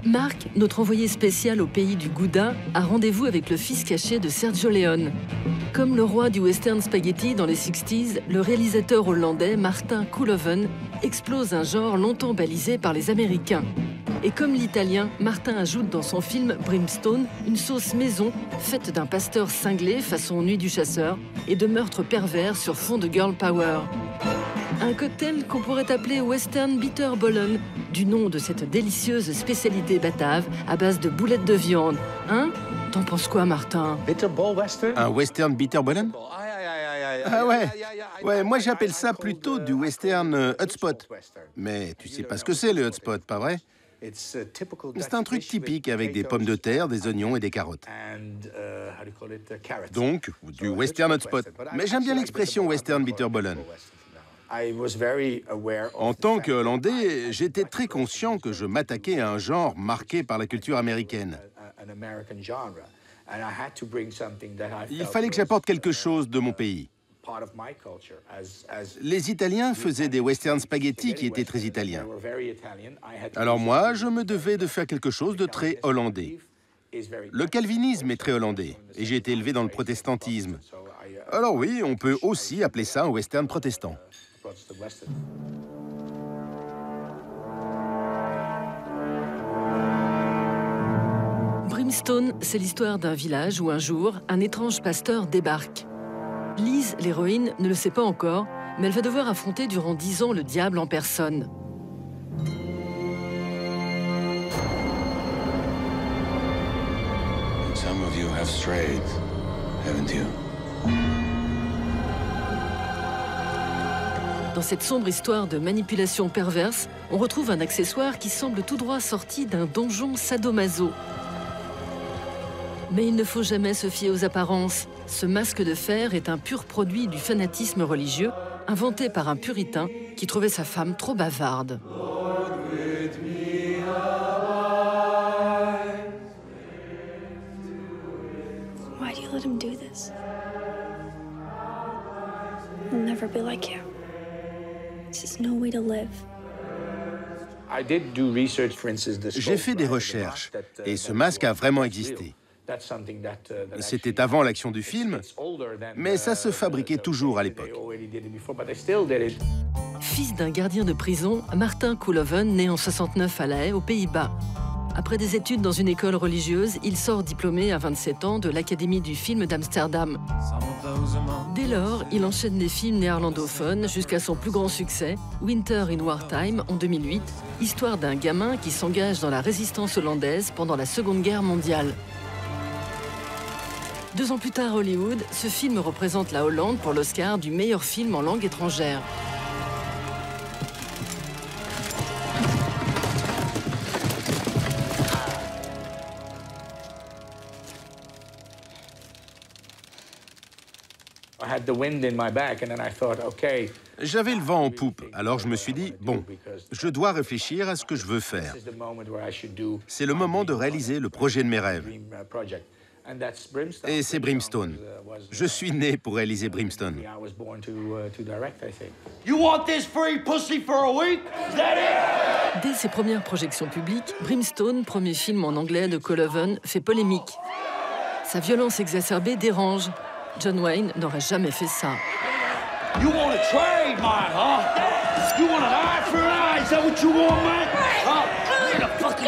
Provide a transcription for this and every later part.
Marc, notre envoyé spécial au pays du Gouda, a rendez-vous avec le fils caché de Sergio Leone. Comme le roi du western spaghetti dans les 60s, le réalisateur hollandais Martin Koolhoven explose un genre longtemps balisé par les Américains. Et comme l'italien, Martin ajoute dans son film Brimstone une sauce maison faite d'un pasteur cinglé façon Nuit du chasseur et de meurtres pervers sur fond de girl power. Un cocktail qu'on pourrait appeler Western Bitterballen, du nom de cette délicieuse spécialité batave à base de boulettes de viande. Hein? T'en penses quoi, Martin? Un western bitterballen? Ah ouais. Ouais, moi j'appelle ça plutôt du western hotspot. Mais tu sais pas ce que c'est le hotspot, pas vrai? C'est un truc typique avec des pommes de terre, des oignons et des carottes. Donc, du western hotspot. Mais j'aime bien l'expression western bitterballen. En tant que Hollandais, j'étais très conscient que je m'attaquais à un genre marqué par la culture américaine. Il fallait que j'apporte quelque chose de mon pays. Les Italiens faisaient des western spaghetti qui étaient très italiens. Alors moi, je me devais de faire quelque chose de très hollandais. Le calvinisme est très hollandais, et j'ai été élevé dans le protestantisme. Alors oui, on peut aussi appeler ça un western protestant. Brimstone, c'est l'histoire d'un village où un jour, un étrange pasteur débarque. Lise, l'héroïne, ne le sait pas encore, mais elle va devoir affronter durant 10 ans le diable en personne. Some of you have strayed, haven't you? Dans cette sombre histoire de manipulation perverse, on retrouve un accessoire qui semble tout droit sorti d'un donjon sadomaso. Mais il ne faut jamais se fier aux apparences. Ce masque de fer est un pur produit du fanatisme religieux, inventé par un puritain qui trouvait sa femme trop bavarde. Why do you let him do this? I'll never be like you. This is no way to live. J'ai fait des recherches, et ce masque a vraiment existé. C'était avant l'action du film, mais ça se fabriquait toujours à l'époque. Fils d'un gardien de prison, Martin Koolhoven naît en 69 à La Haye, aux Pays-Bas. Après des études dans une école religieuse, il sort diplômé à 27 ans de l'Académie du film d'Amsterdam. Dès lors, il enchaîne les films néerlandophones jusqu'à son plus grand succès, Winter in Wartime, en 2008, histoire d'un gamin qui s'engage dans la résistance hollandaise pendant la Seconde Guerre mondiale. 2 ans plus tard à Hollywood, ce film représente la Hollande pour l'Oscar du meilleur film en langue étrangère. J'avais le vent en poupe, alors je me suis dit, bon, je dois réfléchir à ce que je veux faire. C'est le moment de réaliser le projet de mes rêves. Et c'est Brimstone. Je suis né pour réaliser Brimstone. Dès ses premières projections publiques, Brimstone, premier film en anglais de Koolhoven, fait polémique. Sa violence exacerbée dérange. John Wayne n'aurait jamais fait ça. You want to trade, man, huh? You want an eye for an eye? Is that what you want, man? Huh? Get the fuck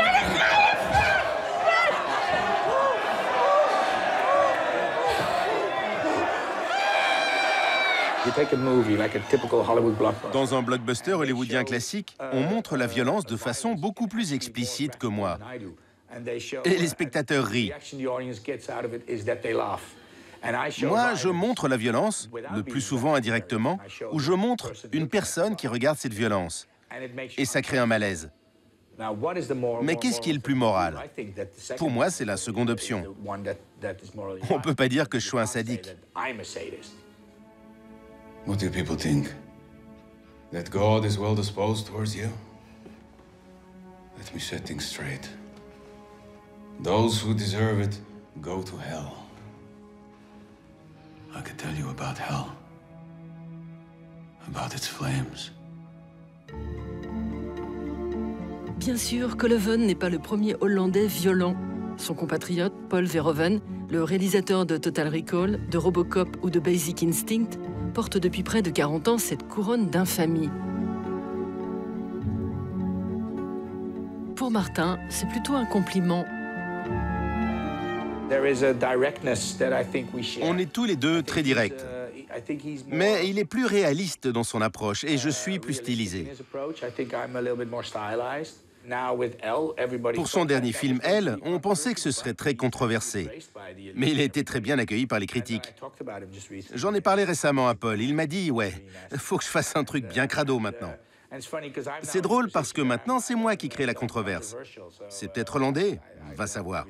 Dans un blockbuster hollywoodien classique, on montre la violence de façon beaucoup plus explicite que moi. Et les spectateurs rient. Moi, je montre la violence, le plus souvent indirectement, ou je montre une personne qui regarde cette violence. Et ça crée un malaise. Mais qu'est-ce qui est le plus moral? Pour moi, c'est la seconde option. On ne peut pas dire que je sois un sadique. What do people think? That God is well disposed towards you? Let me set things straight. Those who deserve it go to hell. I could tell you about hell, about its flames. Bien sûr, Colloven n'est pas le premier Hollandais violent. Son compatriote, Paul Verhoeven, le réalisateur de Total Recall, de Robocop ou de Basic Instinct, porte depuis près de 40 ans cette couronne d'infamie. Pour Martin, c'est plutôt un compliment. On est tous les deux très directs. Mais il est plus réaliste dans son approche et je suis plus stylisé. Pour son dernier film, Elle, on pensait que ce serait très controversé. Mais il a été très bien accueilli par les critiques. J'en ai parlé récemment à Paul. Il m'a dit « Ouais, faut que je fasse un truc bien crado maintenant ». C'est drôle parce que maintenant, c'est moi qui crée la controverse. C'est peut-être hollandais, va savoir.